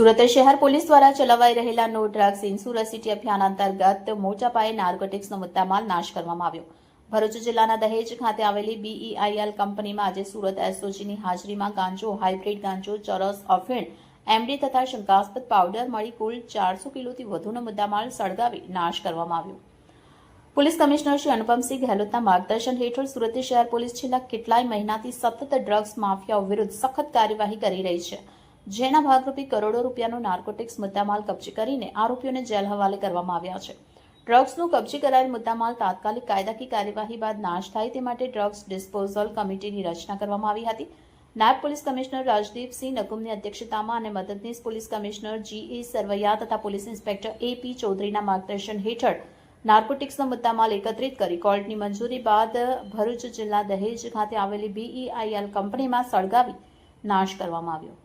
સુરત શહેર પોલીસ દ્વારા ચલાવાઈ રહેલા નો ડ્રગ્સ ઇન્સ્યોરન્સ સિટી અભિયાન અંતર્ગત મોટા પાયે નાર્કોટિક્સનો મુદ્દામાલ નાશ કરવામાં આવ્યો. ભરૂચ જિલ્લાના દહેજ ખાતે આવેલી BEIL કંપનીમાં આજે સુરત એસઓજીની હાજરીમાં ગાંજો, હાઇબ્રિડ ગાંજો, ચરસ, અફીણ, એમડી તથા શંકાસ્પદ પાવડર મળી કુલ 400 કિલોથી વધુનો મુદ્દામાલ સળગાવી નાશ કરવામાં આવ્યો. પોલીસ કમિશનર શ્રી અનુપમસિંહ ગહેલોતના માર્ગદર્શન હેઠળ સુરત શહેર પોલીસ છેલ્લા કેટલાય મહિનાથી સતત ડ્રગ્સ માફિયાઓ વિરુદ્ધ સખત કાર્યવાહી કરી રહી છે, જેના ભાગરૂપે કરોડો રૂપિયાનો નાર્કોટિક્સ મુદ્દામાલ કબજે કરીને આરોપીઓને જેલ હવાલે કરવામાં આવ્યા છે. ડ્રગ્સનું કબજે કરાયેલ મુદ્દામાલ તાત્કાલિક કાયદાકીય કાર્યવાહી બાદ નાશ થાય તે માટે ડ્રગ્સ ડિસ્પોઝલ કમિટીની રચના કરવામાં આવી હતી. નાયબ પોલીસ કમિશનર રાજદીપસિંહ નકુમની અધ્યક્ષતામાં અને મદદનીશ પોલીસ કમિશનર GA સરવૈયા તથા પોલીસ ઇન્સ્પેક્ટર AP ચૌધરીના માર્ગદર્શન હેઠળ નાર્કોટિક્સનો મુદ્દામાલ એકત્રિત કરી કોર્ટની મંજૂરી બાદ ભરૂચ જિલ્લા દહેજ ખાતે આવેલી BEIL કંપનીમાં સળગાવી નાશ કરવામાં આવ્યો.